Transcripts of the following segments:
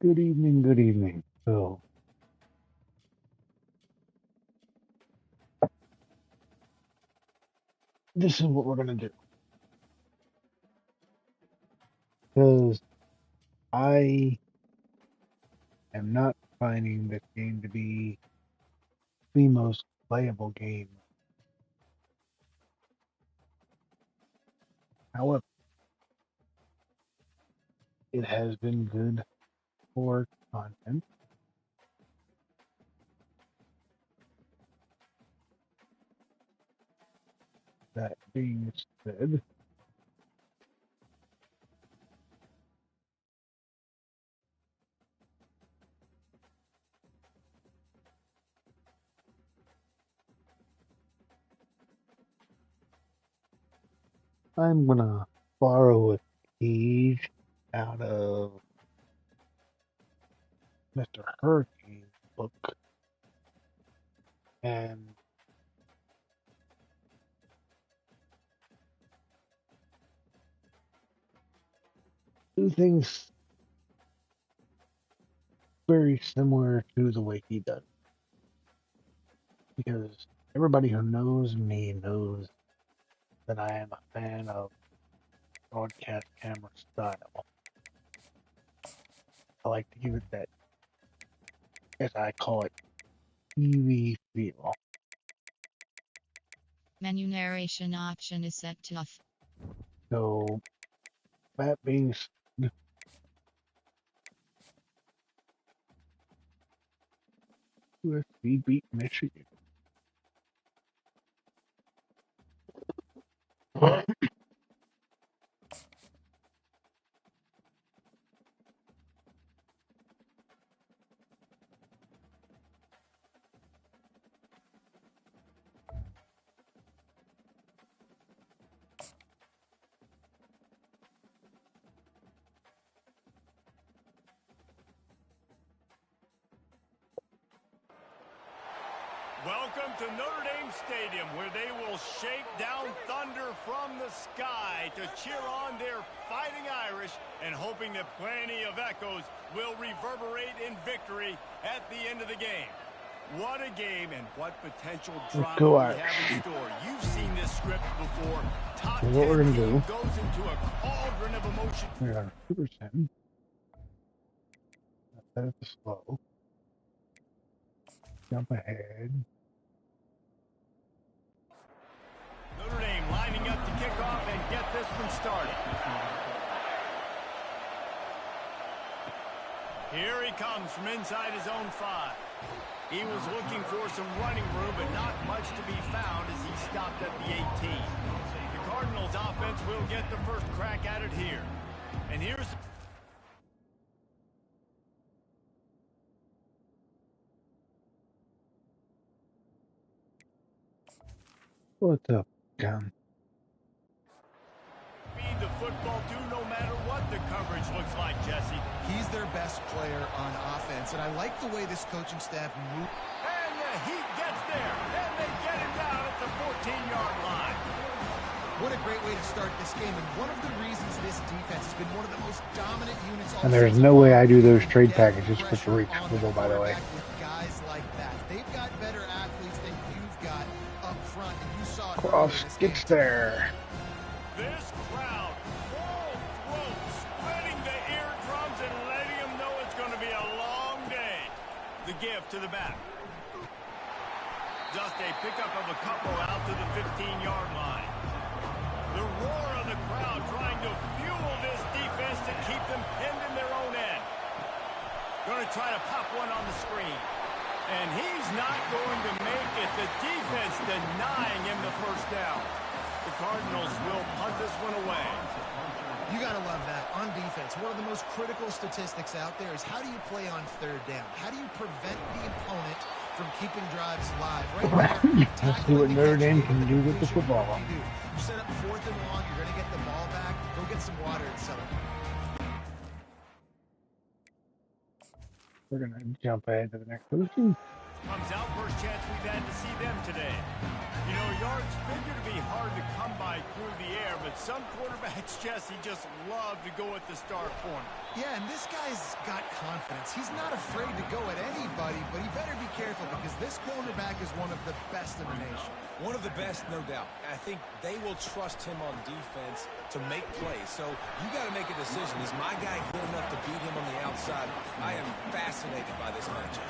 Good evening, good evening. So, this is what we're going to do. Because I am not finding this game to be the most playable game. However, it has been good for content. That being said, I'm going to borrow a page out of Mr. Hurricane's book and do things very similar to the way he does. Because everybody who knows me knows that I am a fan of broadcast camera style. I like to give it that, as I call it, TV feel. Menu narration option is set to off. So, that being said, USC beat Michigan. Welcome to Notre Dame Stadium, where they will shake down thunder from the sky to cheer on their Fighting Irish and hoping that plenty of echoes will reverberate in victory at the end of the game. What a game and what potential drama we have in store. You've seen this script before. Top 10 team goes into a cauldron of emotion. We are 2%. That is slow. Jump ahead. Notre Dame lining up to kick off and get this one started. Here he comes from inside his own 5. He was looking for some running room, but not much to be found as he stopped at the 18. The Cardinals offense will get the first crack at it here. And here's... What the gun? Feed the football to no matter what the coverage looks like, Jesse. He's their best player on offense, and I like the way this coaching staff moves. And the Heat gets there, and they get it down at the 14-yard line. What a great way to start this game, and one of the reasons this defense has been one of the most dominant units all And there's no way I do those trade packages for the reach football, by the way. With guys like that, they've got better athletes than you've got up front, and you saw it. Cross gets there. This crowd, full throat, spreading the eardrums and letting them know it's going to be a long day. The give to the back. Just a pickup of a couple out to the 15-yard line. The roar of the crowd trying to fuel this defense to keep them pinned in their own end. Going to try to pop one on the screen. And he's not going to make it. The defense denying him the first down. The Cardinals will punt this one away. You got to love that. On defense, one of the most critical statistics out there is how do you play on third down? How do you prevent the opponent from keeping drives live? Right there, let's see what Notre Dame can do with the football. You set up 4th and long, you're going to get the ball back. Go get some water and sell it. We're going to jump ahead to the next position. Comes out first chance we've had to see them today. You know, yards figure to be hard to come by through the air, but some quarterbacks, Jesse, just love to go at the star corner. Yeah, and this guy's got confidence. He's not afraid to go at anybody, but he better be careful because this cornerback is one of the best in the nation. One of the best, no doubt. I think they will trust him on defense to make plays. So you got to make a decision. Is my guy good enough to beat him on the outside? I am fascinated by this matchup.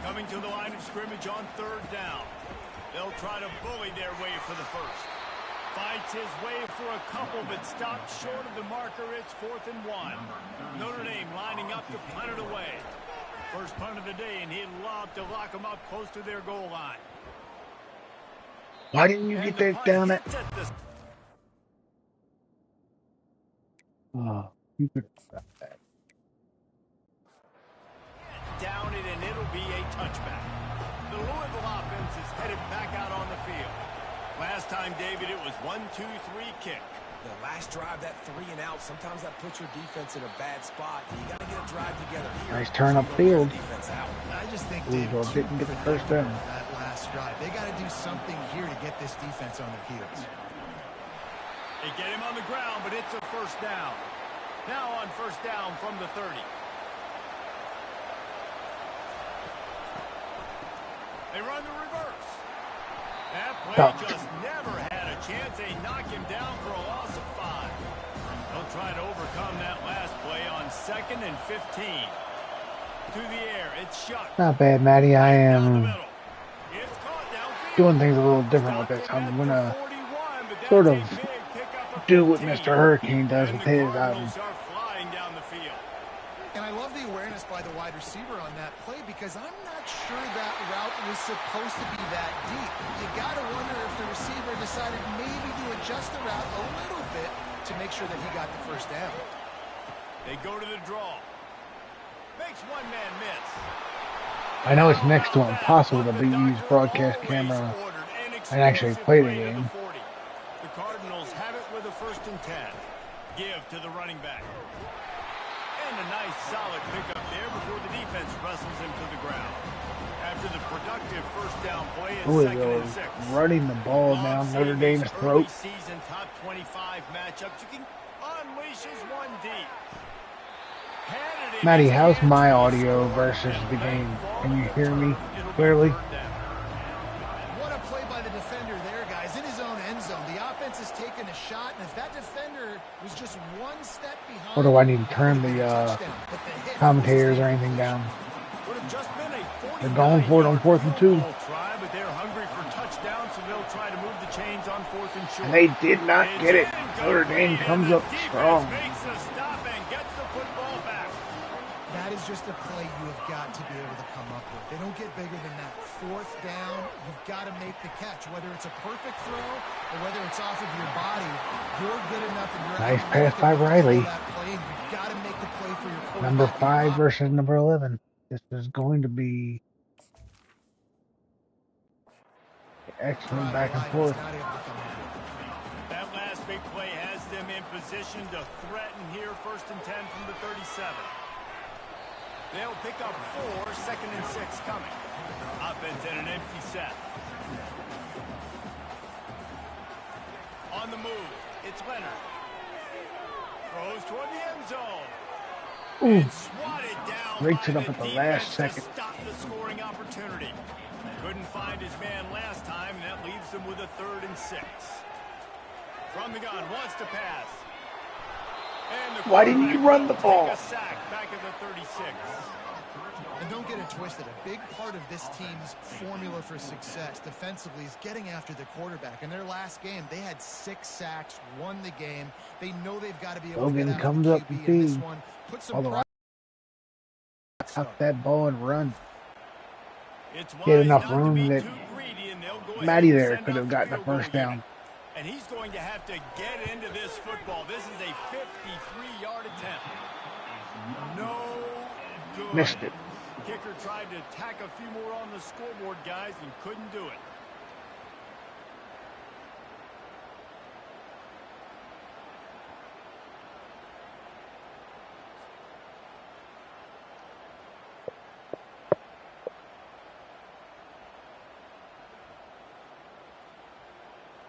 Coming to the line of scrimmage on 3rd down. They'll try to bully their way for the first. Fights his way for a couple, but stopped short of the marker. It's 4th and 1. Notre Dame lining up to punt it away. First punt of the day, and he'd love to lock them up close to their goal line. Why didn't you get that down at? Oh, you could stop that. Down it, and it'll be a touchback. The Louisville offense is headed back out on the field. Last time, David, it was 1-2-3 kick. The last drive, that 3 and out, sometimes that puts your defense in a bad spot. You got to get a drive together here. Nice turn upfield. I just think Louisville didn't get the first down. That last drive, they got to do something here to get this defense on their heels. They get him on the ground, but it's a first down. Now on first down from the 30. They run the reverse. That play just never had a chance. They knock him down for a loss of 5. They'll try to overcome that last play on 2nd and 15. To the air, it's Shuck. Not bad, Maddie. I am doing things a little different with this. I'm going to sort of do what Mr. Hurricane does with his. And I love the awareness by the wide receiver on that play because I'm not sure that route was supposed to be that deep. You got to wonder if the receiver decided maybe to adjust the route a little bit to make sure that he got the first down. They go to the draw. Makes one man miss. I know it's next to impossible to use broadcast camera and actually play the game. The Cardinals have it with a 1st and 10. Give to the running back. And a nice solid pickup there before the defense wrestles him to the ground. After the productive first down play, it's 2nd and 6. Running the ball down Notre Dame's throat. Season top 25 matchups. You can unleash his one deep. Maddie, how's my audio versus the game? Can you hear me clearly? What a play by the defender there, guys. In his own end zone. The offense has taken a shot, and if that defender was just one step behind... Or do I need to turn the commentators or anything down? They're going for it on 4th and 2. And they did not get it. Notre Dame comes up strong. That is just a play you have got to be able to come up with. They don't get bigger than that. 4th down, you've got to make the catch. Whether it's a perfect throw or whether it's off of your body, you're good enough and you're nice pass by Riley. You've got to make the play for your quarterback. Number 5 versus number 11. This is going to be excellent back and forth. That last big play has them in position to threaten here. 1st and 10 from the 37. They'll pick up 4, 2nd and 6 coming. Offense in an empty set. On the move, it's Leonard. Throws toward the end zone. Ooh. Swatted down. Breaks it up at the last second. Stop the scoring opportunity. Couldn't find his man last time, and that leaves them with a 3rd and 6. From the gun, wants to pass. Why didn't you run the ball? A sack back at the 36. And don't get it twisted. A big part of this team's formula for success defensively is getting after the quarterback. In their last game, they had 6 sacks, won the game. They know they've got to be able to get out of the QB in this one. Put some pressure. Tuck that ball and run. He had enough room that Matty there could have gotten the first down. And he's going to have to get into this football. This is a 53-yard attempt. No good. Missed it. Kicker tried to tack a few more on the scoreboard, guys, and couldn't do it.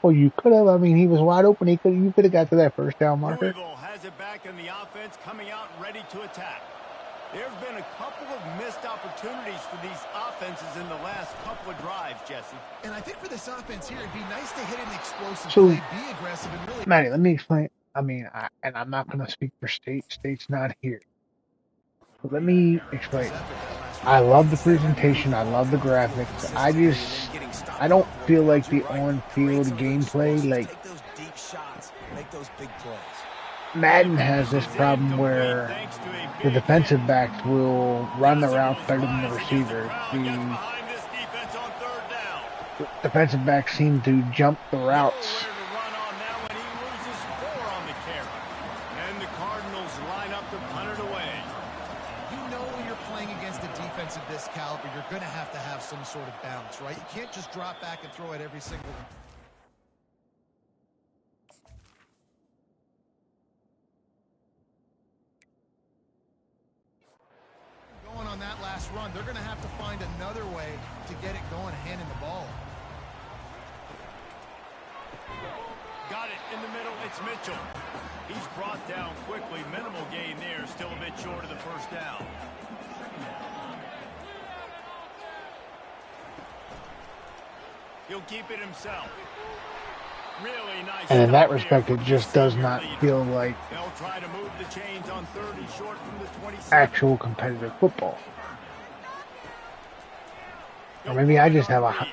Well, you could have. I mean, he was wide open. You could have got to that first down marker. Louisville has it back in the offense, coming out ready to attack. There's been a couple of missed opportunities for these offenses in the last couple of drives, Jesse. And I think for this offense here, it'd be nice to hit an explosive So, play, be aggressive, and really... Matty, let me explain. I mean, and I'm not going to speak for State. State's not here. But let me explain. I love the presentation. I love the graphics. I don't feel like the on-field gameplay, like, Madden has this problem where the defensive backs will run the routes better than the receiver. The defensive backs seem to jump the routes. And the Cardinals line up to punt it away. You know when you're playing against a defense of this caliber, you're going to have some sort of bounce, right? You can't just drop back and throw it every single one. On that last run, they're going to have to find another way to get it going, handing the ball. Got it in the middle. It's Mitchell. He's brought down quickly. Minimal gain there. Still a bit short of the first down. He'll keep it himself. Really nice. And in that respect, it just does not feel like they'll try to move the chains on 3rd and short from the 26. Actual competitive football. Or maybe I just have a... Solid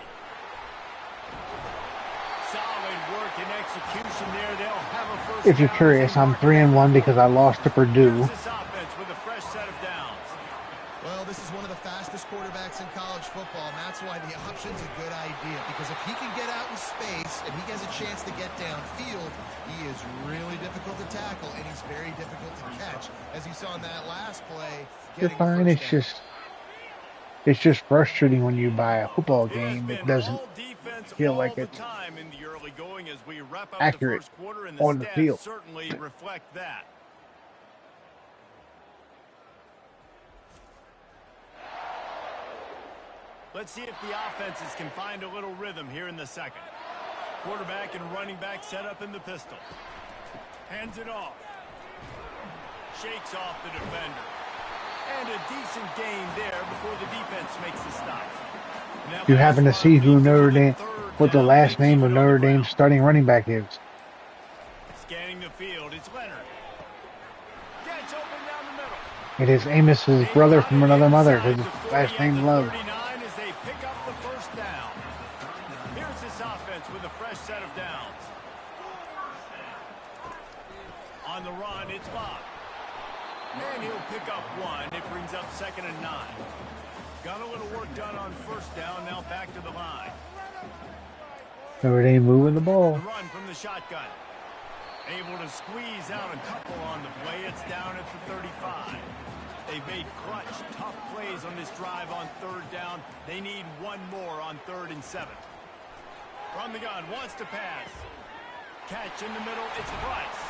work and execution there. They'll have a first. If you're curious, I'm 3-1 because I lost to Purdue. This offense with a fresh set of downs. Well, this is one of the fastest quarterbacks in college football, and that's why the option's a good idea. Because if he can get out in space and he has a chance to get downfield, he is really difficult to tackle, and he's very difficult to catch. As you saw in that last play, you're fine. It's just frustrating when you buy a football game that doesn't feel like it's accurate on the field. Certainly reflect that. Let's see if the offenses can find a little rhythm here in the second. Quarterback and running back set up in the pistol. Hands it off. Shakes off the defender. And a decent gain there before the defense makes the stop. Now you happen to see who Notre Dame, what the last name of Notre Dame's starting running back is? Scanning the field, it's Leonard. Gets open down the middle. It is Amos's brother from another mother. His last name Love. With a fresh set of downs. On the run, it's Love. And he'll pick up one. It brings up 2nd and 9. Got a little work done on first down. Now back to the line. Notre Dame moving the ball. The run from the shotgun. Able to squeeze out a couple on the play. It's down at the 35. They've made clutch, tough plays on this drive on 3rd down. They need one more on 3rd and 7. From the gun, wants to pass. Catch in the middle, it's Price.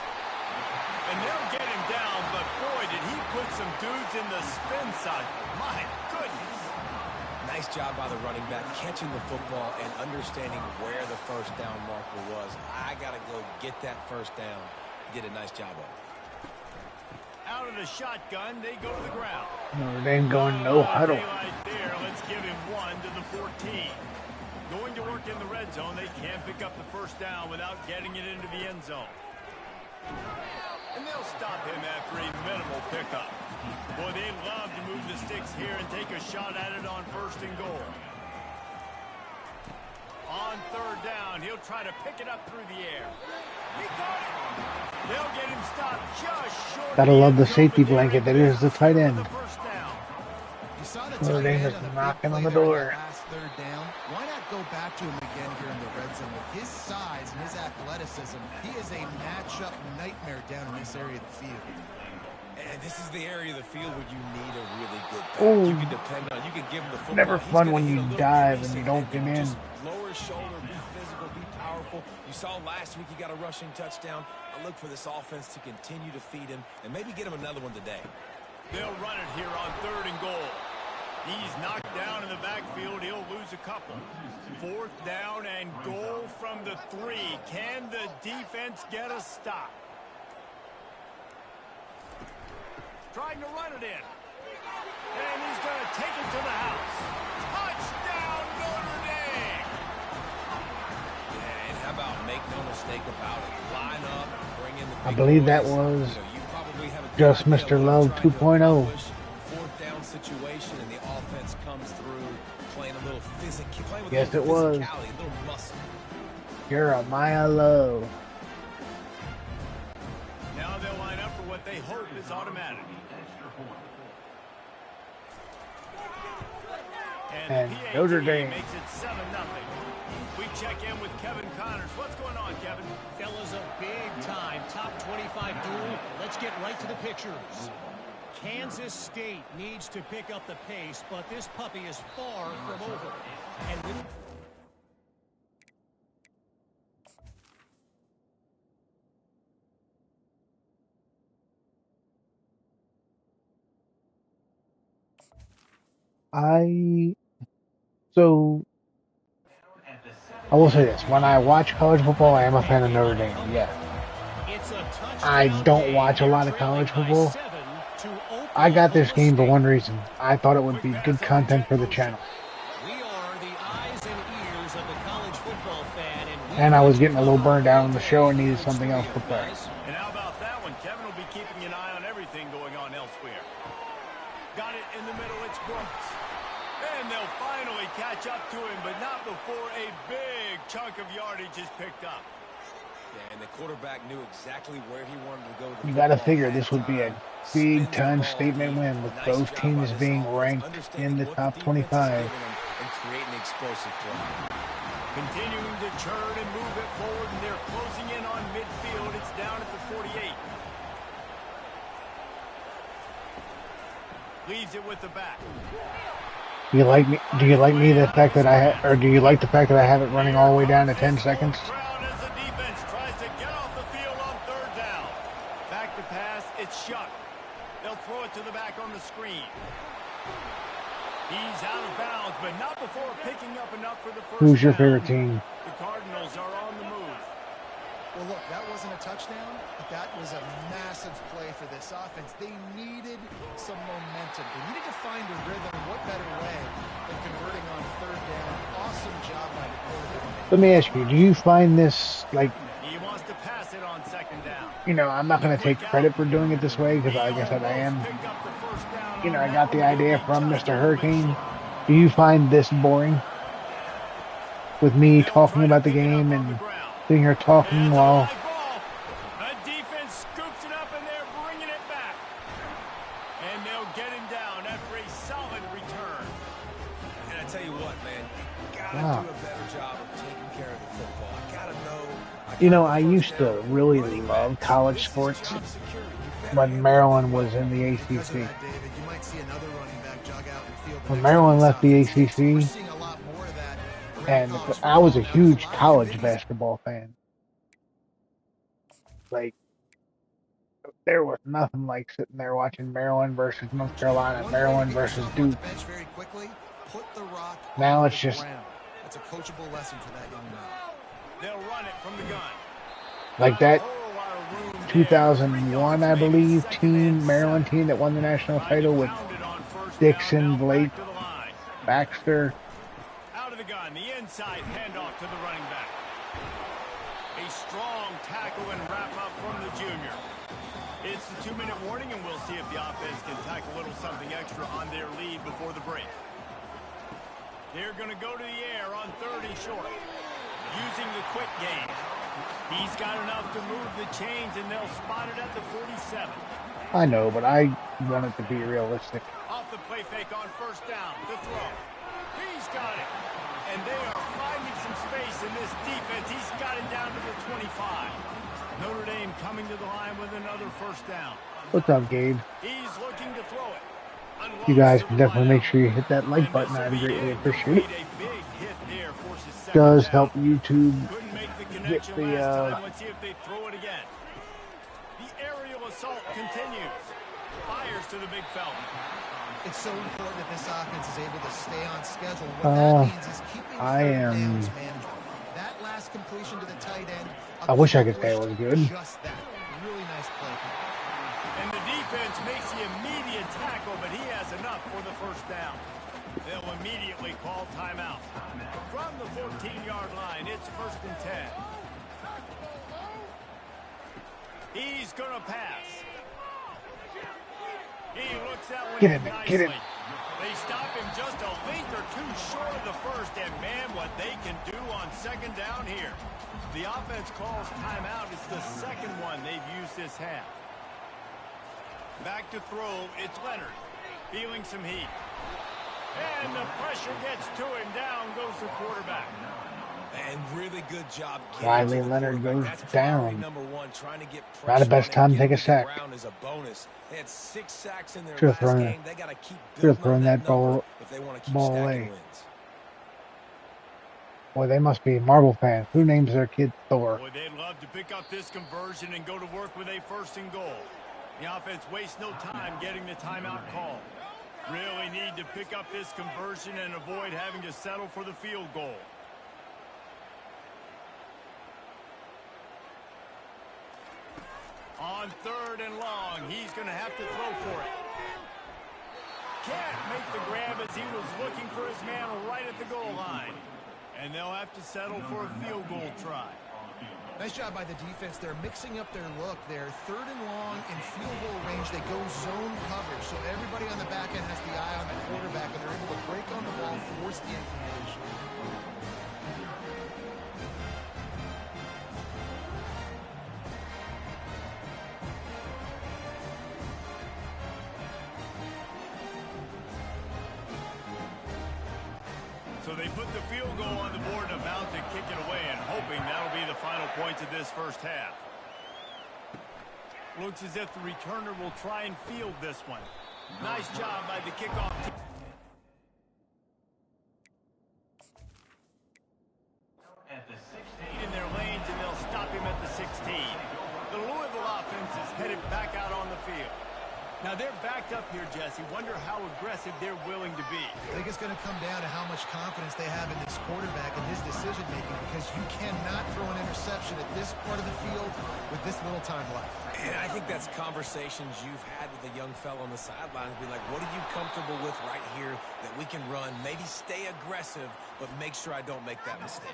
And they'll get him down, but boy, did he put some dudes in the spin cycle. My goodness. Nice job by the running back, catching the football and understanding where the first down marker was. I got to go get that first down. Did a nice job of it. Out of the shotgun, they go to the ground. Notre Dame going no huddle. Right there, let's give him one to the 14. Going to work in the red zone. They can't pick up the first down without getting it into the end zone. And they'll stop him after a minimal pickup. Boy, they love to move the sticks here and take a shot at it on 1st and goal. On 3rd down, he'll try to pick it up through the air. He got it. They'll get him stopped just short. Gotta love the safety blanket that is the tight end. Notre Dame is knocking on the door. 3rd down. Why not go back to him again here in the red zone? With his size and his athleticism, he is a matchup nightmare down in this area of the field. And this is the area of the field where you need a really good back. Oh, you can depend on, you can give him the football. Never fun when you dive and you don't get in. Just lower his shoulder, be physical, be powerful. You saw last week he got a rushing touchdown. I look for this offense to continue to feed him and maybe get him another one today. They'll run it here on 3rd and goal. He's knocked down in the backfield. He'll lose a couple. 4th down and goal from the 3. Can the defense get a stop? Trying to run it in. And he's going to take it to the house. Touchdown, Notre Dame! Yeah, and how about make no mistake about it? Line up, bring in the big I believe that boys. was You probably have a good just idea Mr. what Love you're trying to 2.0. accomplish. 4th down situation, and the offense comes through playing a little playing with Yes, a it little was. physicality, a little muscle. Jeremiah Love. Now they'll line up for what they hope is automatic. And the PAT Notre Dame makes it 7-0. We check in with Kevin Connors. What's going on, Kevin? Fellas, a big-time top 25 duel. Let's get right to the pictures. Kansas State needs to pick up the pace, but this puppy is far from over. And with I will say this. When I watch college football, I am a fan of Notre Dame, yes. I don't watch a lot of college football. I got this game for one reason. I thought it would be good content for the channel. we are the eyes and ears of the college football fan, And I was getting a little burned out on the show and needed something else to play. And how about that one? Kevin will be keeping an eye on everything going on elsewhere. Got it in the middle. It's Brooks. And they'll finally catch up to him, but not before a big chunk of yardage is picked up. Yeah, and the quarterback knew exactly where he wanted to go. You got to figure this would be a big-time statement win with both teams being ranked in the top 25. And creating explosive play. Continuing to churn and move it forward, and they're closing in on midfield. It's down at the 48. Leaves it with the back. Do you like me? Do you like me the fact that or do you like the fact that I have it running all the way down to 10 seconds? Crowd as the defense tries to get off the field on 3rd down. Back to pass, it's Shuck. They'll throw it to the back on the screen. He's out of bounds, but not before picking up enough for the first Who's your down. favorite team? The Cardinals are on the move. Well, look, that wasn't a touchdown, but that was a massive play for this offense. They needed some momentum. They needed to find a rhythm. What better way than converting on 3rd down? Awesome job by the quarterback. Let me ask you, do you find this, like, He wants to pass it on 2nd down. you know, I'm not going to take credit for doing it this way because, like I said, I am, Picked up the first down you know, on I that got the one. idea from Mr. Hurricane. Do you find this boring? With me talking about the game and sitting here talking It's a while... high ball. The defense scoops it up and they're bringing it back. And they'll get him down after a solid return. And I tell you what, man, you gotta Wow. do a better job of taking care of the football. I gotta know. You know, I used to really love college sports when Maryland was in the Because of ACC. that, David, you might see another running back jog out in the field. When Maryland left the We're ACC, seeing a lot more of that around and college I was a football now. huge A lot of college committees. basketball fan. Like, there was nothing like sitting there watching Maryland versus North Carolina, One way to Maryland get versus yourself off the Duke. bench very quickly, put the rock Now on it's the just ground. That's a coachable lesson for that young man. They'll run it from the gun. like that A whole lot of room there. 2001, I Maybe believe, 2nd team, and Maryland 7. team that won the national Trying to title with pound it on 1st Dixon, down. Now Blake, back to the line. Baxter. Out of the gun, the inside handoff to the running back. A strong tackle and wrap up from the junior. It's the 2-minute warning, and we'll see if the offense can tack a little something extra on their lead before the break. They're going to go to the air on 3rd and short, using the quick game. He's got enough to move the chains, and they'll spot it at the 47. I know, but I want it to be realistic. Off the play fake on 1st down, the throw. He's got it. And they are finding some space in this defense. He's got it down to the 25. Notre Dame coming to the line with another 1st down. What's up, Gabe? He's looking to throw it. Unloads You guys to can the definitely make wideout. sure you hit that like And button. this I'd will be greatly incomplete. appreciate it. A big hit there forces 2nd Does down. help YouTube Couldn't make the get connection the last time. Let's see if they throw it again. The aerial assault continues. Fires to the big fella. It's so important that this offense is able to stay on schedule. What that means is keeping third downs manageable. That last completion to the tight end. I wish I could say it was good. Just that. Really nice play. And the defense makes the immediate tackle, but he has enough for the first down. They'll immediately call timeout. From the 14-yard line, it's 1st and 10. He's going to pass. He looks that one in nicely. Get it. They stop him just a length or two short of the first, and man, what they can do on 2nd down here. The offense calls timeout. It's the second one they've used this half. Back to throw, it's Leonard. Feeling some heat. And the pressure gets to him. Down goes the quarterback. And really good job. Riley Leonard goes down. #1, trying to get not the best time to take a sack. Is a bonus. They had 6 sacks in their Should have last thrown, game. They got to keep thrown that ball if they want to keep away. wins. Boy, they must be Marvel fans. Who names their kid Thor? Boy, they'd love to pick up this conversion and go to work with a 1st and goal. The offense wastes no time getting the timeout call. Really need to pick up this conversion and avoid having to settle for the field goal. On 3rd and long, he's going to have to throw for it. Can't make the grab as he was looking for his man right at the goal line. And they'll have to settle for a field goal try. Nice job by the defense. They're mixing up their look. They're 3rd and long in field goal range. They go zone coverage. So everybody on the back end has the eye on the quarterback, and they're able to break on the ball, force the inclination. So they put the field goal on the board and about to kick it away, and hoping that'll be the final points of this first half. Looks as if the returner will try and field this one. Nice job by the kickoff team. At the 16 in their lanes, and they'll stop him at the 16. The Louisville offense is headed back out on the field. Now they're backed up here, Jesse. Wonder how aggressive they're willing to be. I think it's going to come down to how much confidence they have in this quarterback and his decision-making, because you cannot throw an interception at this part of the field with this little time left. And I think that's conversations you've had with a young fellow on the sidelines. Be like, what are you comfortable with right here that we can run? Maybe stay aggressive, but make sure I don't make that mistake.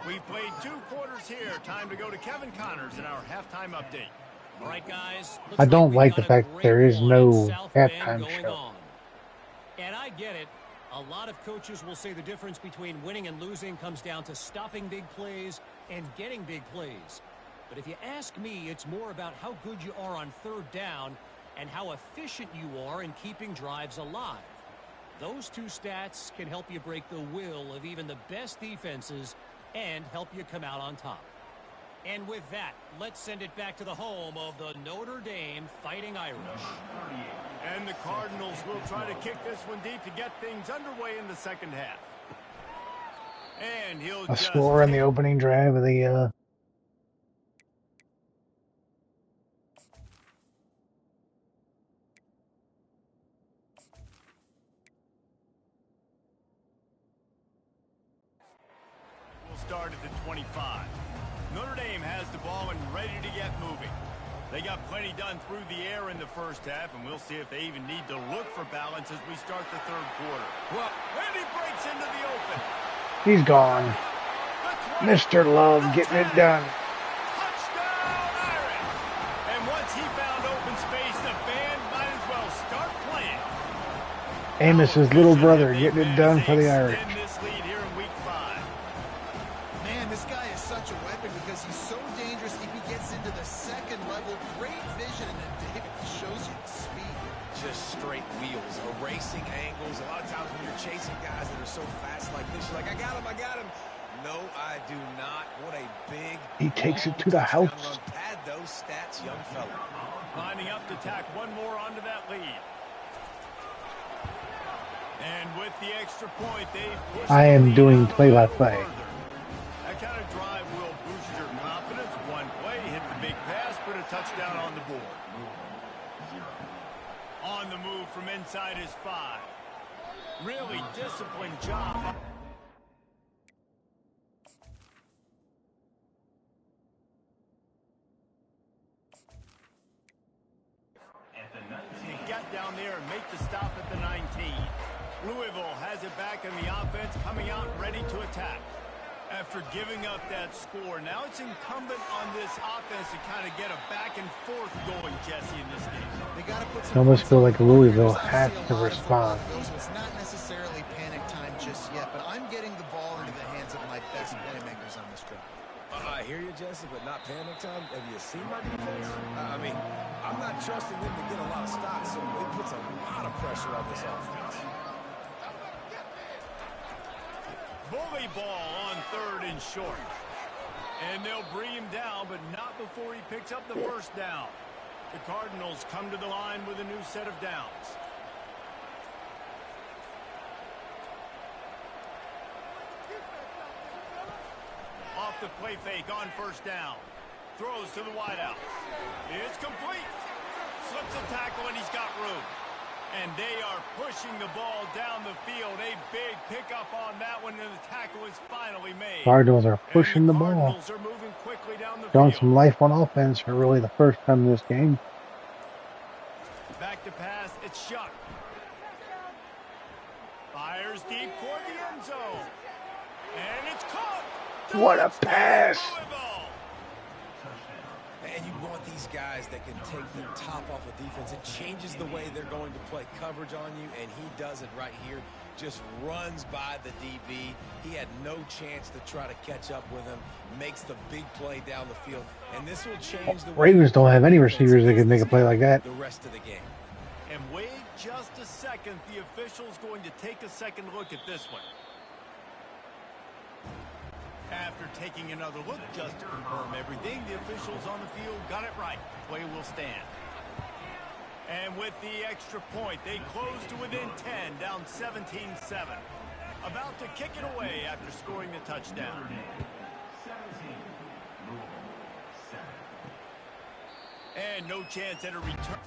We've played 2 quarters here. Time to go to Kevin Connors in our halftime update. All right, guys. I don't like the fact that there is no halftime show. And I get it. A lot of coaches will say the difference between winning and losing comes down to stopping big plays and getting big plays. But if you ask me, it's more about how good you are on 3rd down and how efficient you are in keeping drives alive. Those 2 stats can help you break the will of even the best defenses and help you come out on top. And with that, let's send it back to the home of the Notre Dame Fighting Irish. And the Cardinals will try to kick this one deep to get things underway in the second half. And he'll a score in the opening drive of the We'll start at the 25. Notre Dame has the ball and ready to get moving. They got plenty done through the air in the first half, and we'll see if they even need to look for balance as we start the 3rd quarter. Well, and he breaks into the open. He's gone. Mr. Love getting it done. Touchdown, Irish! And once he found open space, the band might as well start playing. Amos's little brother getting it done for the Irish. This lead here in week 5. Man, this guy is such a weapon because he's so dangerous if he gets into the 2nd level. Great vision, and then David shows you the speed. Just straight wheels, erasing angles. A lot of times when you're chasing guys that are so fast like this, you're like, I got him, I got him. No, I do not. What a big... He takes it to the house. Pad those stats, young fella. Lining up to tack one more onto that lead. And with the extra point, they've pushed I am doing play-by-play. That kind of drive will boost your confidence. One play, hit the big pass, put a touchdown on the board. On the move from inside his 5. Really disciplined job. He got down there and make the stop at the 19. Louisville has it back in the offense, coming out ready to attack. After giving up that score, now it's incumbent on this offense to kind of get a back and forth going, Jesse, in this game. They got to put I some almost feel like Louisville has to respond. It's not necessarily panic time just yet, but I'm getting the ball into the hands of my best playmakers on this trip. I hear you, Jesse, but not panic time. Have you seen my defense? I mean, I'm not trusting them to get a lot of stops, so it puts a lot of pressure on this offense. Bully ball on 3rd and short. And they'll bring him down, but not before he picks up the first down. The Cardinals come to the line with a new set of downs. Off the play fake on 1st down. Throws to the wideout. It's complete. Slips a tackle and he's got room. And they are pushing the ball down the field. A big pickup on that one, and the tackle is finally made. Cardinals are pushing the ball. Cardinals are moving quickly down the Showing field. some life on offense for really the first time in this game. Back to pass, it's Shuck. Fires deep toward the end zone. And it's caught. What a pass! And you want these guys that can take the top off of defense. It changes the way they're going to play coverage on you, and he does it right here. Just runs by the DB. He had no chance to try to catch up with him. Makes the big play down the field. And this will change the way Ravens don't have any receivers that can make a play like that. the rest of the game. And wait just a second. The official's going to take a second look at this one. After taking another look just to confirm everything, the officials on the field got it right. Play will stand. And with the extra point, they close to within 10, down 17-7. About to kick it away after scoring the touchdown. And no chance at a return.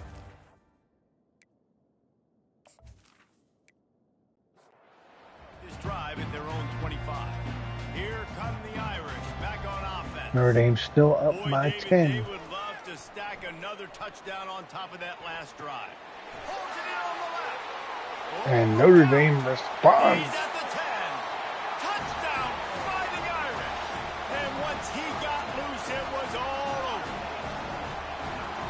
This drive at their own 25. Here come the Irish back on offense. Notre Dame's still up by David, 10. they would love to stack another touchdown on top of that last drive. Holds it in on the left. And Notre Dame responds. He's at the 10. Touchdown, Fighting Irish. And once he got loose, it was all over.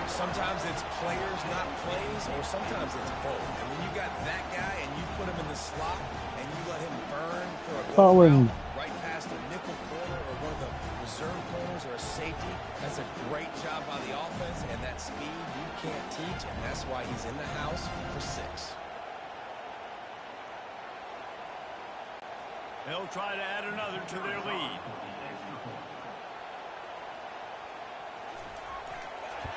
Sometimes it's players, not plays, or sometimes it's both. And when you got that guy and you put him in the slot and you let him burn for a goal route right past a nickel corner or one of the reserve corners or a safety, that's a great job by the offense, and that speed you can't teach, and that's why he's in the house for 6. They'll try to add another to their lead.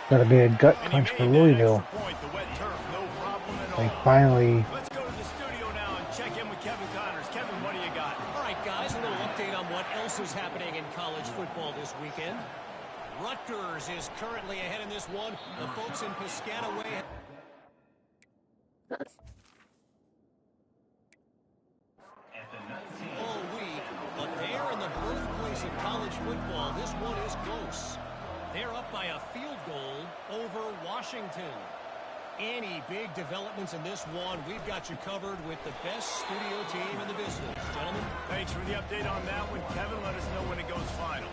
Gotta be a gut punch for Louisville. Point, the wet turf, no problem at They all. finally... Let's go to the studio now and check in with Kevin Connors. Kevin, what do you got? All right, guys, a little update on what else is happening in college football this weekend. Rutgers is currently ahead in this one. The folks in Piscataway all week, but they're in the birthplace of college football. This one is close. They're up by a field goal over Washington. Any big developments in this one, we've got you covered with the best studio team in the business. Gentlemen. Thanks for the update on that one, Kevin. Let us know when it goes final.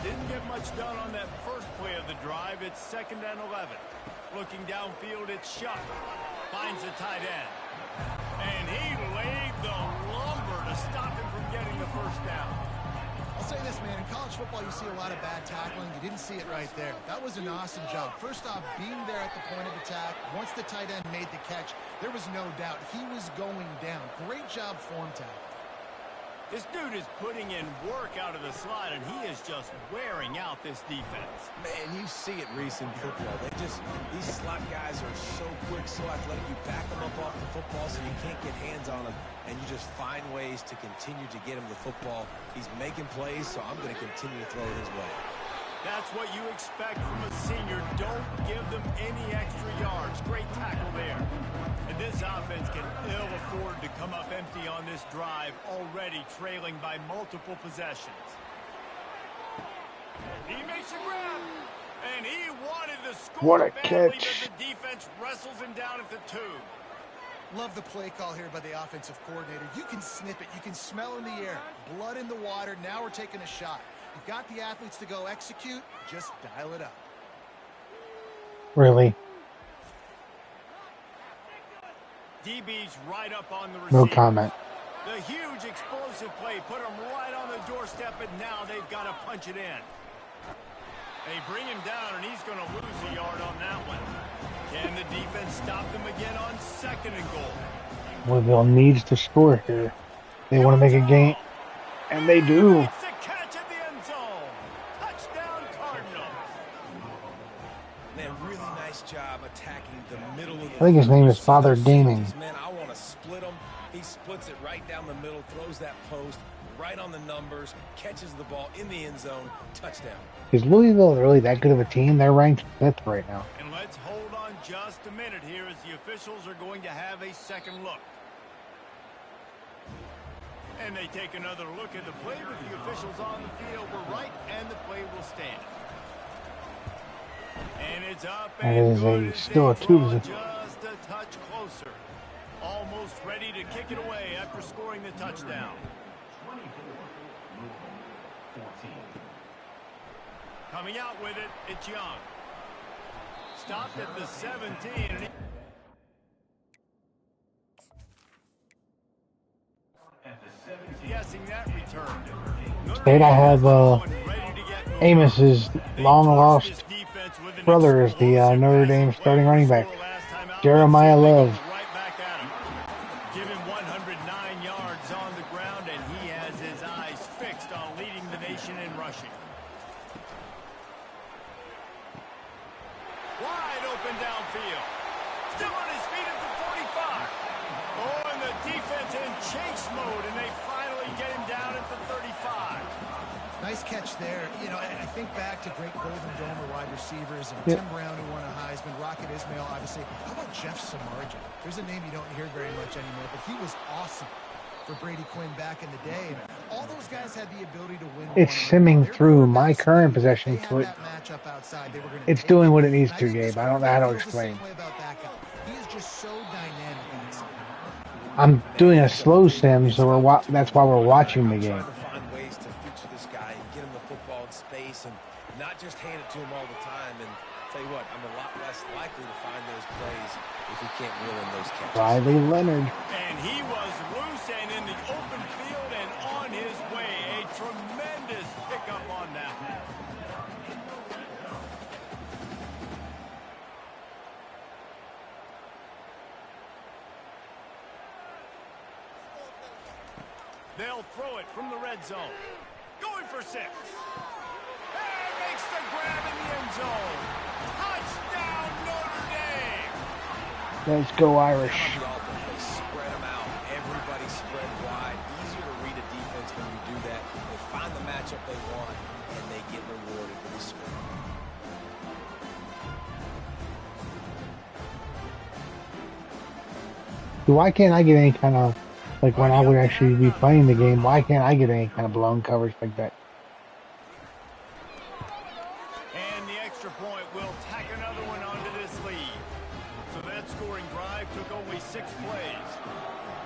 Didn't get much done on that first play of the drive. It's 2nd and 11. Looking downfield, it's Shuck. Finds a tight end. And he laid the lumber to stop him from getting the first down. I'll say this, man. In college football, you see a lot of bad tackling. You didn't see it right there. That was an awesome job. First off, being there at the point of attack. Once the tight end made the catch, there was no doubt he was going down. Great job form tackle. This dude is putting in work out of the slot, and he is just wearing out this defense. Man, you see it, Reese, in football. These slot guys are so quick, so athletic. You back them up off the football so you can't get hands on them, and you just find ways to continue to get him the football. He's making plays, so I'm going to continue to throw it his way. That's what you expect from a senior. Don't give them any extra yards. Great tackle there. And this offense can ill afford to come up empty on this drive, already trailing by multiple possessions. He makes a grab, and he wanted to score What a badly, catch. but the defense wrestles him down at the 2. Love the play call here by the offensive coordinator. You can snip it. You can smell in the air. Blood in the water. Now we're taking a shot. You've got the athletes to go execute. Just dial it up. Really? DB's right up on the receiver. No comment. The huge explosive play put him right on the doorstep, and now they've got to punch it in. They bring him down, and he's going to lose a yard on that one. Can the defense stop them again on 2nd and goal? Louisville needs to score here. They want to make a game, and they do. It's a catch at the end zone. Touchdown, Cardinals. Man, really nice job attacking the middle of the I think his name is Father Daming. Man, I want to split him. He splits it right down the middle, throws that post right on the numbers, catches the ball in the end zone, touchdown. Is Louisville really that good of a team? They're ranked 5th right now. And let's hold on just a minute here as the officials are going to have a second look. And they take another look at the play with the officials on the field. We're right, and the play will stand. And it's up That and is good. still a They 2 draw position. just a touch closer. Almost ready to kick it away after scoring the touchdown. Coming out with it, it's Young. Stopped at the 17. Guessing that return. State I have Amos's long-lost brother is the Notre Dame starting running back, Jeremiah Love. Give him 109 yards on the ground, and he has his eyes fixed on leading the nation in rushing. Wide open downfield. Still on his feet at the 45. Oh, and the defense in chase mode, and they finally get him down at the 35. Nice catch there. You know, I think back to great Golden Domer wide receivers and Tim Brown, who won a Heisman, Rocket Ismail, obviously. How about Jeff Samardzija? There's a name you don't hear very much anymore, but he was awesome for Brady Quinn back in the day. All those guys had the ability to win. It's simming through my current possession to it. It's doing what it needs to, Gabe. I don't know how to explain. He is just so dynamic. I'm doing a slow sim, so that's why we're watching the game. Find ways to feature this guy and get him the football in space and not just hand it to him all the time. And tell you what, I'm a lot less likely to find those plays if he can't reel in those catches. Riley Leonard. And he was loose and in the open field and on his way. A tremendous pickup on that. They'll throw it from the red zone. Going for 6. And makes the grab in the end zone. Touchdown, Notre Dame. Let's go Irish. The offense, they spread them out. Everybody spread wide. Easier to read a defense when you do that. They find the matchup they want, and they get rewarded with a score. Why can't I get any kind of, like when I would actually be playing the game, why can't I get any kind of blown coverage like that? And the extra point will tack another one onto this lead. So that scoring drive took only 6 plays.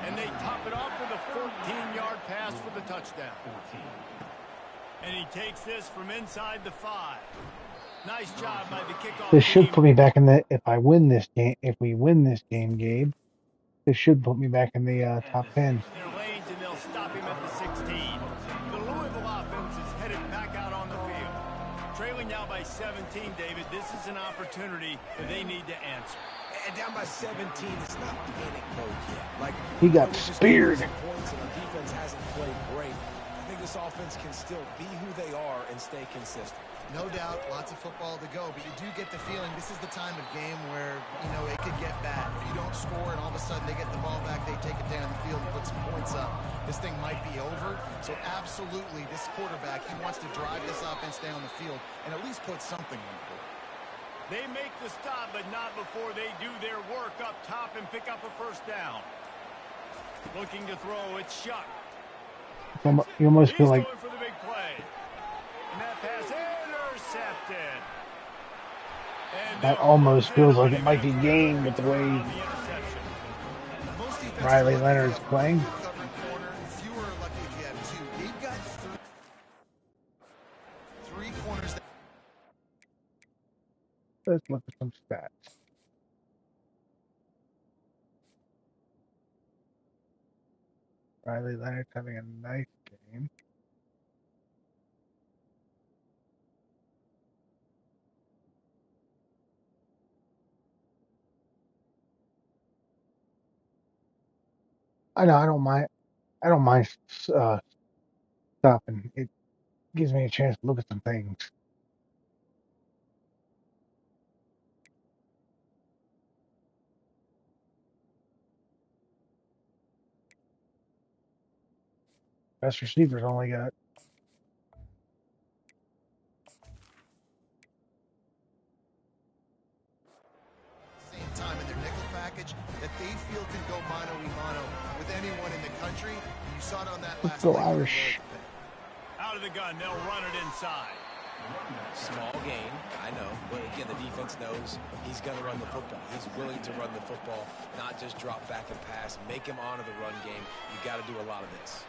And they top it off with a 14-yard pass for the touchdown. And he takes this from inside the 5. Nice job by the kickoff. This should put me back in the, if we win this game, Gabe, this should put me back in the top 10. Their lanes, and they'll stop him at the 16. The Louisville offense is headed back out on the field. Trailing now by 17, David. This is an opportunity that they need to answer. And down by 17, it's not panic mode yet. Like, He got speared. Points and the defense hasn't played great. I think this offense can still be who they are and stay consistent. No doubt, lots of football to go, but you do get the feeling this is the time of game where, you know, it could get bad. If you don't score and all of a sudden they get the ball back, they take it down the field and put some points up, this thing might be be over. So absolutely, this quarterback, he wants to drive this offense down the field and at least put something on the board. They make the stop, but not before they do their work up top and pick up a first down. Looking to throw, it's Shuck. You almost feel like going for the big play. And that pass intercepted. that almost feels like it might be game with the way Riley Leonard's playing. Fewer are lucky if you have two. They've got three corners. Let's look at some stats. Riley Leonard's having a nice game. I know I don't mind. I don't mind stopping. It gives me a chance to look at some things. Best receivers only got Same time in their nickel package that they feel can go mano-a-mano with anyone in the country. You saw it on that last go play. Irish. Out of the gun, they'll run it inside. Small gain, I know, but again, the defense knows he's going to run the football. He's willing to run the football, not just drop back and pass, make him honor the run game. You got to do a lot of this.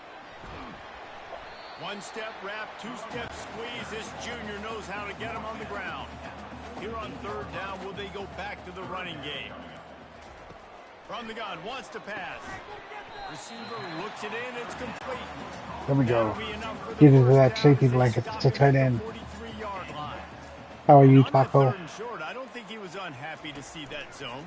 One-step wrap, two-step squeeze. This junior knows how to get him on the ground. Here on third down, will they go back to the running game? From the gun, wants to pass. Receiver looks it in, it's complete. There we go. Get into that safety blanket. It's a tight end. 43-yard line. How are you, On that Taco? third and short, I don't think he was unhappy to see that zone.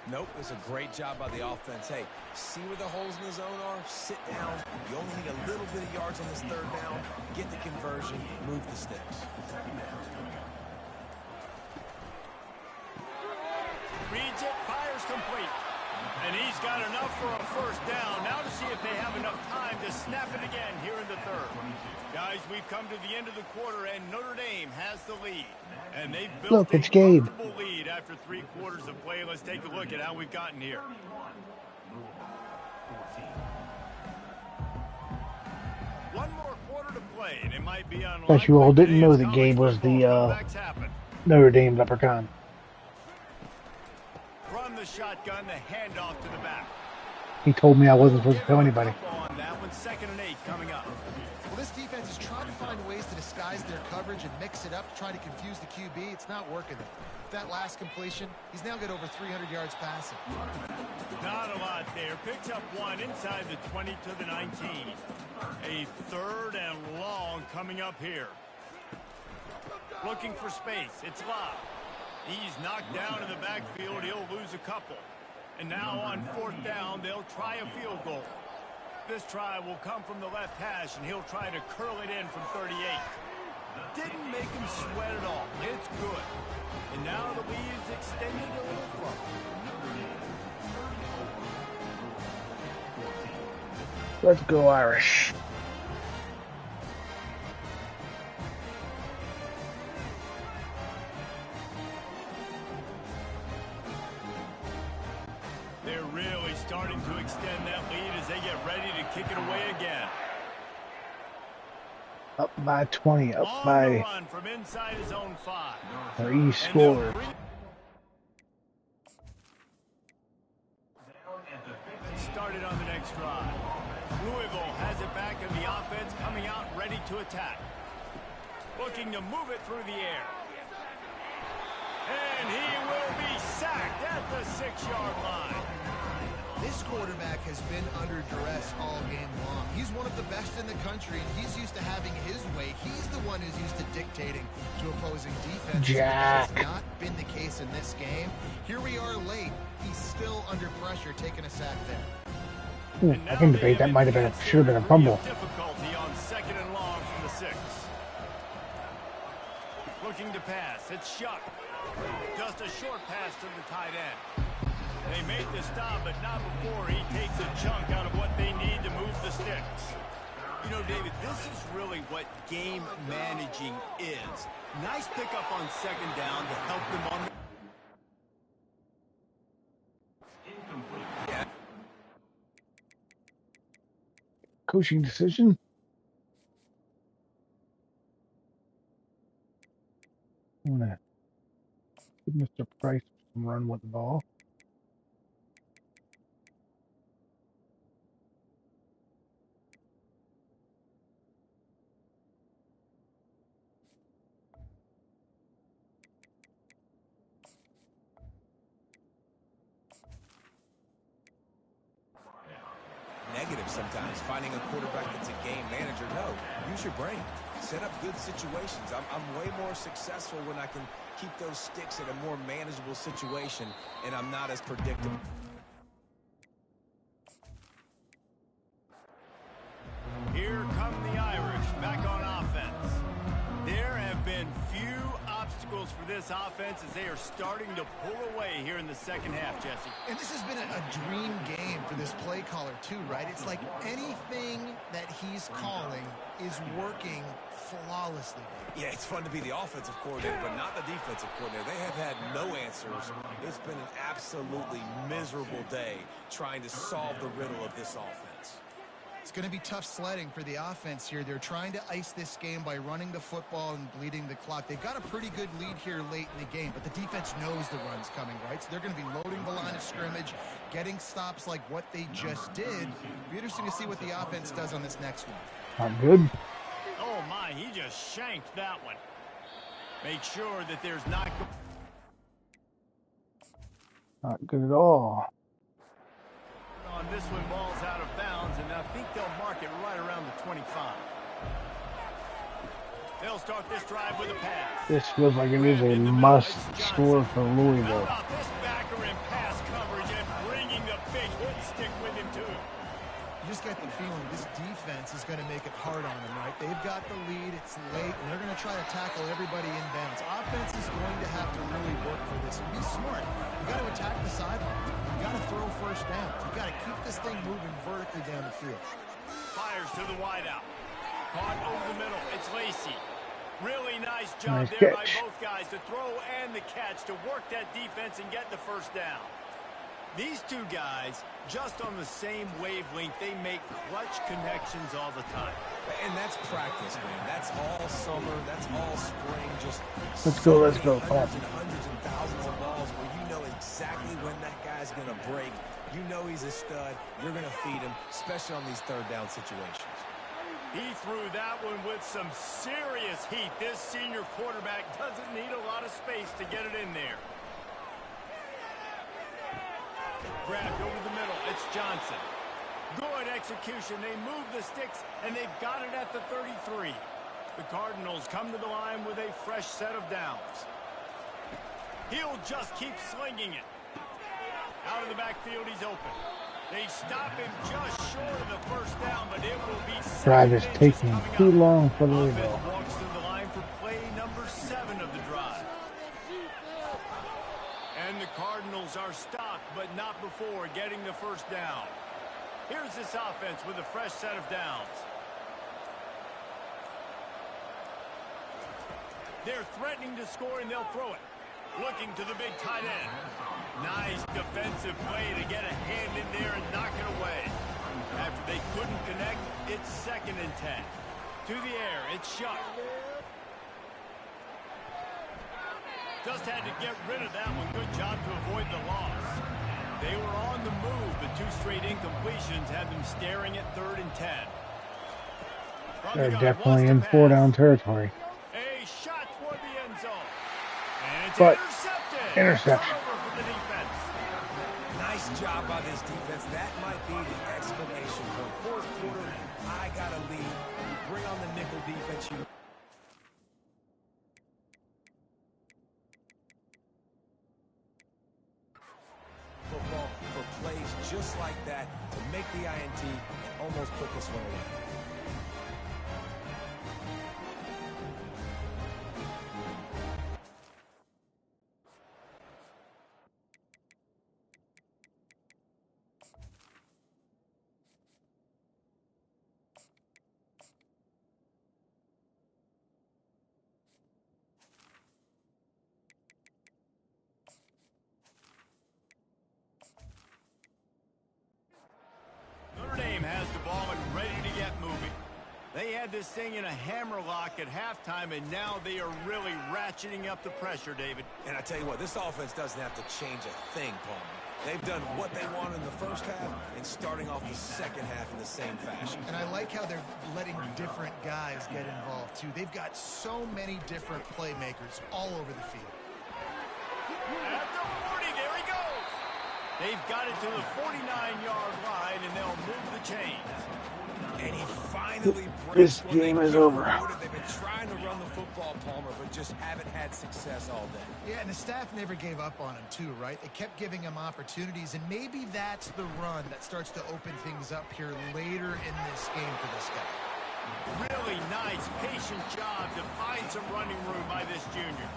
Nope, it's a great job by the offense. Hey, see where the holes in the zone are? Sit down. You only need a little bit of yards on this third down. Get the conversion. Move the sticks. Reads it, fires complete. And he's got enough for a first down. Now to see if they have enough time to snap it again here in the third. Guys, we've come to the end of the quarter, and Notre Dame has the lead. And they've built Look, it's a Gabe. comfortable lead after 3 quarters of play. Let's take a look at how we've gotten here. One more quarter to play, and it might be unlikely. Bet you all didn't know that Gabe was the Notre Dame leprechaun. From the shotgun, the handoff to the back. He told me I wasn't supposed to tell anybody. On that one, 2nd and 8 coming up. Well, this defense is trying to find ways to disguise their coverage and mix it up to try to confuse the QB. It's not working. That last completion, he's now got over 300 yards passing. Not a lot there. Picks up one inside the 20 to the 19. A 3rd and long coming up here. Looking for space. It's Love. He's knocked down in the backfield. He'll lose a couple. And now on 4th down, they'll try a field goal. This try will come from the left hash, and he'll try to curl it in from 38. Didn't make him sweat at all. It's good. And now the lead is extended a little further. Let's go Irish. They're really starting to extend that lead as they get ready to kick it away again. Up by 20, up On by the run from inside his own 5. 3 scores. Started on the next drive. Louisville has it back in the offense, coming out ready to attack. Looking to move it through the air. And he will be sacked at the 6-yard line. This quarterback has been under duress all game long. He's one of the best in the country, and he's used to having his way. He's the one who's used to dictating to opposing defense. Jack. That has not been the case in this game. Here we are late. He's still under pressure, taking a sack there. I can debate that might have been should have been a fumble. Difficulty on 2nd and long from the 6. Looking to pass. It's Shuck. Just a short pass to the tight end. They made the stop, but not before he takes a chunk out of what they need to move the sticks. David, this is really what game managing is. Nice pickup on second down to help them on the... Coaching decision. I'm gonna give Mr. Price some run with the ball. Negative sometimes, finding a quarterback that's a game manager. No, use your brain. Set up good situations. I'm way more successful when I can keep those sticks in a more manageable situation, and I'm not as predictable. Here come the Irish back on offense. There have been few obstacles for this offense as they are starting to pull away here in the second half, Jesse. And this has been a dream game for this play caller too, right? It's like anything that he's calling is working flawlessly. Yeah, it's fun to be the offensive coordinator, but not the defensive coordinator. They have had no answers. It's been an absolutely miserable day trying to solve the riddle of this offense. It's going to be tough sledding for the offense here. They're trying to ice this game by running the football and bleeding the clock. They've got a pretty good lead here late in the game, but the defense knows the run's coming, right? So they're going to be loading the line of scrimmage, getting stops like what they just did. It'll be interesting to see what the offense does on this next one. Not good. Oh, my, he just shanked that one. Make sure that there's not... Not good at all. On this one, ball's out of bounds, and I think they'll mark it right around the 25. They'll start this drive with a pass. This feels like it is a must score for Louisville. How about this backer in pass coverage and bringing the big hit stick with him, too? You just get the feeling this defense is going to make it hard on them, right? They've got the lead, it's late, and they're going to try to tackle everybody inbounds. Offense is going to have to really work for this and be smart. You got to attack the sideline. You got to throw first down. You got to keep this thing moving vertically down the field. Fires to the wideout. Caught over the middle. It's Lacey. Really nice job Nice there catch by both guys to throw and the catch to work that defense and get the first down. These two guys, just on the same wavelength, they make clutch connections all the time. And that's practice, man. That's all summer. That's all spring. Just Let's go, let's go. hundreds and hundreds and thousands of balls where you know exactly when that guy's going to break. You know he's a stud. You're going to feed him, especially on these third down situations. He threw that one with some serious heat. This senior quarterback doesn't need a lot of space to get it in there. Grabbed over the middle. It's Johnson. Good execution. They move the sticks, and they've got it at the 33. The Cardinals come to the line with a fresh set of downs. He'll just keep slinging it. Out of the backfield, he's open. They stop him just short of the first down, but it will be... Drive is taking too long for Louisville. Offense walks through the line for play number 7 of the drive. And the Cardinals are stopped, but not before getting the first down. Here's this offense with a fresh set of downs. They're threatening to score, and they'll throw it. Looking to the big tight end. Nice defensive play to get a hand in there and knock it away. After they couldn't connect, it's 2nd and 10. To the air, it's Shuck. Just had to get rid of that one. Good job to avoid the loss. They were on the move, but 2 straight incompletions had them staring at 3rd and 10. They're definitely in 4-down territory. A shot toward the end zone. And it's But intercepted. interception. Turnover for the defense. Nice job by this defense. That might be the exclamation point. 4th quarter, I got a lead. Bring on the nickel defense. Football for plays just like that to make the INT and almost put this one away. has the ball and ready to get moving. They had this thing in a hammerlock at halftime, and now they are really ratcheting up the pressure, David. And I tell you what, this offense doesn't have to change a thing, Palmer. They've done what they want in the first half and starting off the second half in the same fashion. And I like how they're letting different guys get involved, too. They've got so many different playmakers all over the field. At the 40, there he goes. They've got it to the 49-yard line, and they'll move the chains. And he finally breaks. This game is over. They've been trying to run the football, Palmer, but just haven't had success all day. Yeah, and the staff never gave up on him, too, right? They kept giving him opportunities, and maybe that's the run that starts to open things up here later in this game for this guy. Really nice, patient job to find some running room by this junior.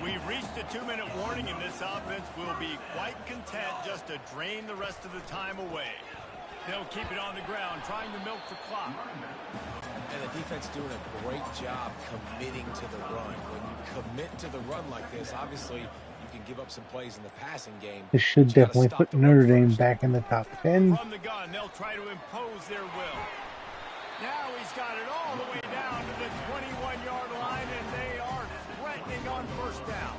We've reached the 2-minute warning, and this offense will be quite content just to drain the rest of the time away. They'll keep it on the ground, trying to milk the clock. And the defense doing a great job committing to the run. When you commit to the run like this, obviously you can give up some plays in the passing game. This should definitely put Notre Dame back in the top 10. From the gun, they'll try to impose their will. Now he's got it all the way down to the 21-yard line, and they are threatening on first down.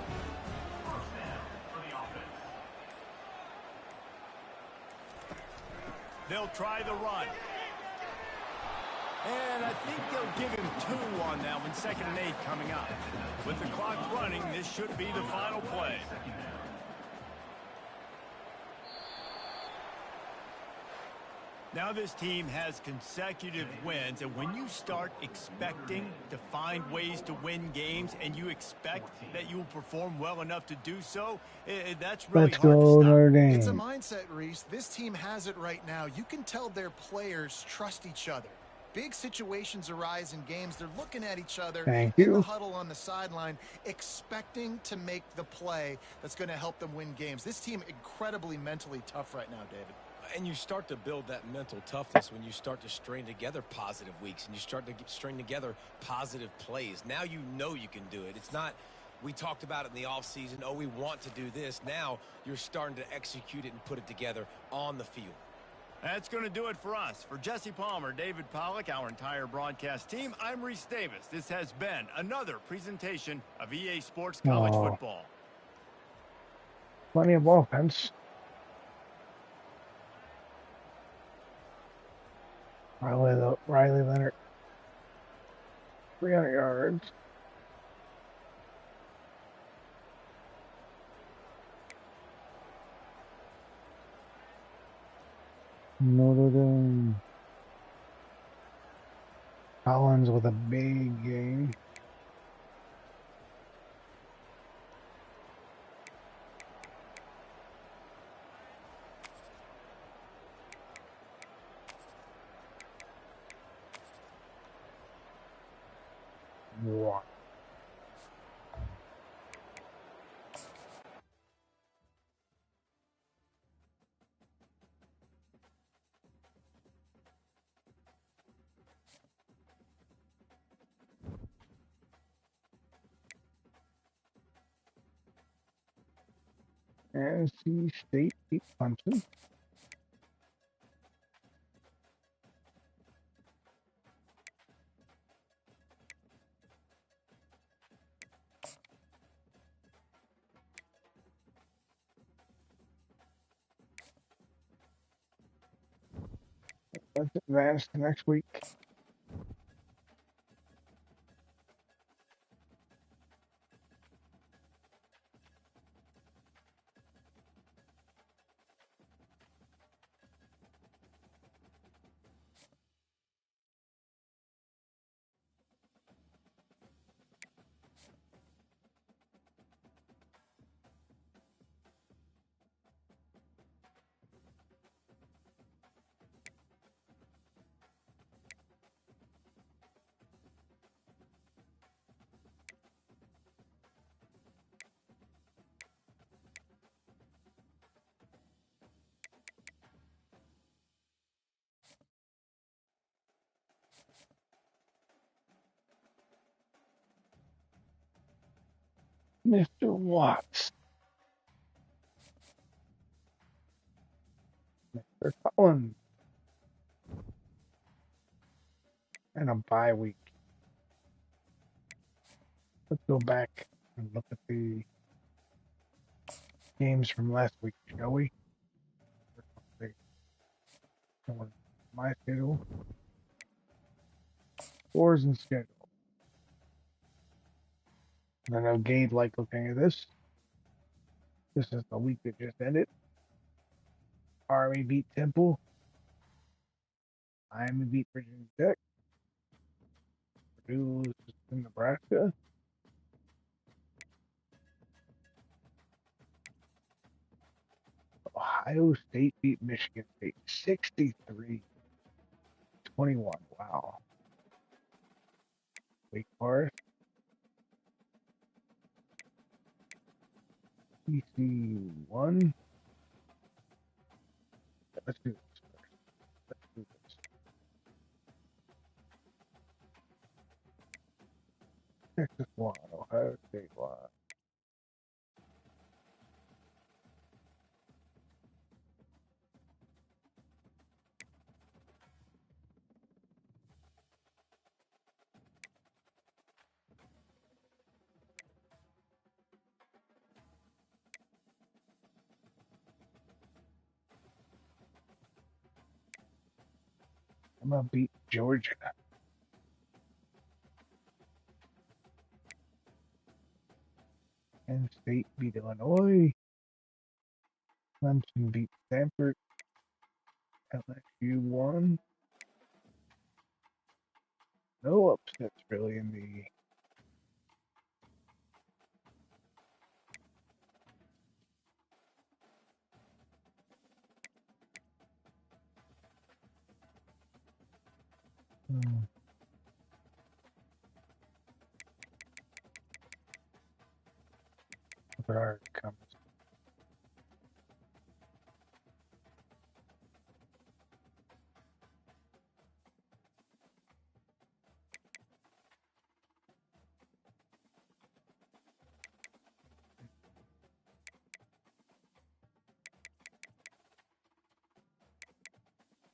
They'll try the run. And I think they'll give him 2 on that one, 2nd and 8 coming up. With the clock running, this should be the final play. Now this team has consecutive wins, and when you start expecting to find ways to win games and you expect that you will perform well enough to do so, that's really Let's hard go, to stop. Notre Dame. It's a mindset, Reese. This team has it right now. You can tell their players trust each other. Big situations arise in games. They're looking at each other in the huddle on the sideline, expecting to make the play that's going to help them win games. This team incredibly mentally tough right now, David. And you start to build that mental toughness when you start to string together positive weeks and you start to string together positive plays. Now you know you can do it. It's not, we talked about it in the offseason, oh, we want to do this. Now you're starting to execute it and put it together on the field. That's going to do it for us. For Jesse Palmer, David Pollack, our entire broadcast team, I'm Reese Davis. This has been another presentation of EA Sports College Football. Plenty of offense. Riley Leonard, 300 yards. Notre Dame. Collins with a big game. Wow. NC State keep punching. Let's advance to next week. Mr. Watts. Mr. Collins. and a bye week. Let's go back and look at the games from last week, shall we? My schedule. Scores and schedule. And I know Gabe liked looking at this. This is the week that just ended. Army beat Temple. Miami beat Virginia Tech. Purdue loses to Nebraska. Ohio State beat Michigan State 63-21. Wow. Wake Forest. TCU won. Let's do this first. Let's do this. Texas won. Ohio State won. I'm gonna beat Georgia. Penn State beat Illinois. Clemson beat Stanford. LSU won. No upsets really in the But already comes.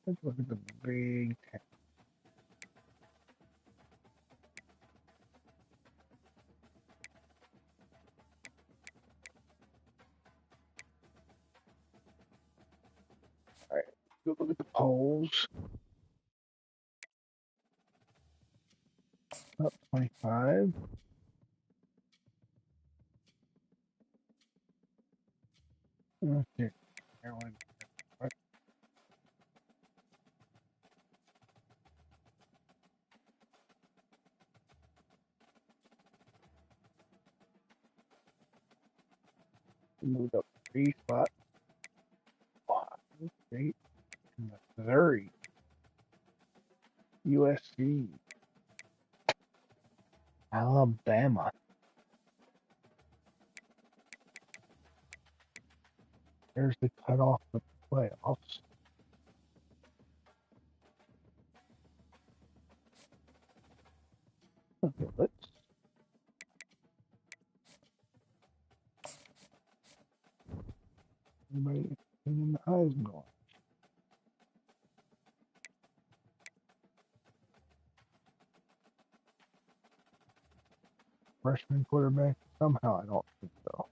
Let's look at the Big Ten. All right, let's go look at the polls. Up 25. Okay, Maryland. Moved up 3 spots. Ohio State, Missouri, USC, Alabama. There's the cutoff of the playoffs. Okay, let's. Anybody in the Heisman going? Freshman quarterback? Somehow I don't think so.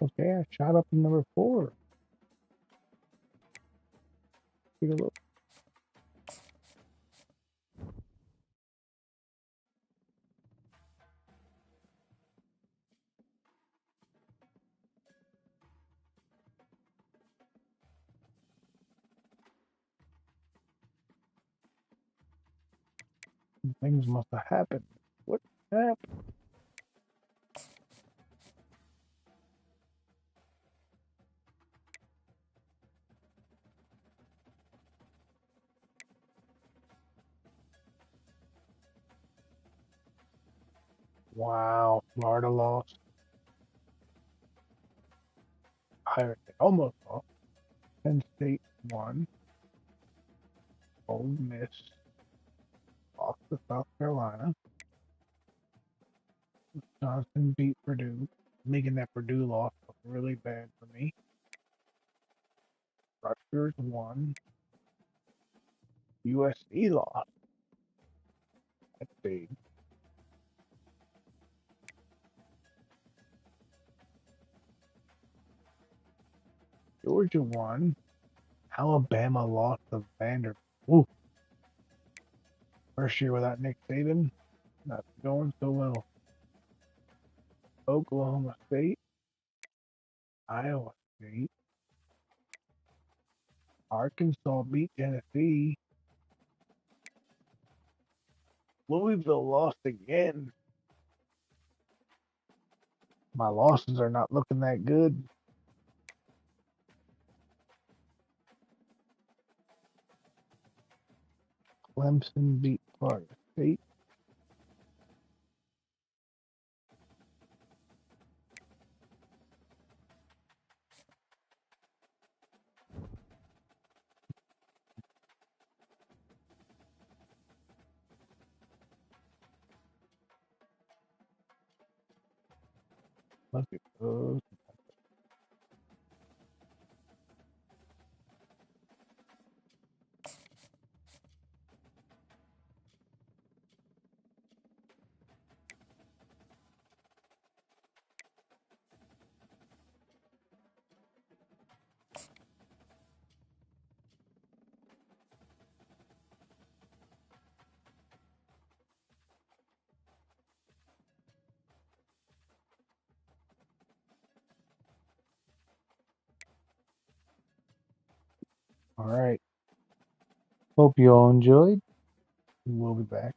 Okay, I shot up to number 4. Take a look. Things must have happened. What happened? Wow, Florida lost. Irish almost lost. Penn State won. Ole Miss lost to South Carolina. Wisconsin beat Purdue, making that Purdue loss look really bad for me. Rutgers won. USC lost. That's big. Georgia won. Alabama lost to Vanderbilt. Ooh. First year without Nick Saban. Not going so well. Oklahoma State. Iowa State. Arkansas beat Tennessee. Louisville lost again. My losses are not looking that good. Clemson beat Florida State. Look at those. All right. Hope you all enjoyed. We'll be back.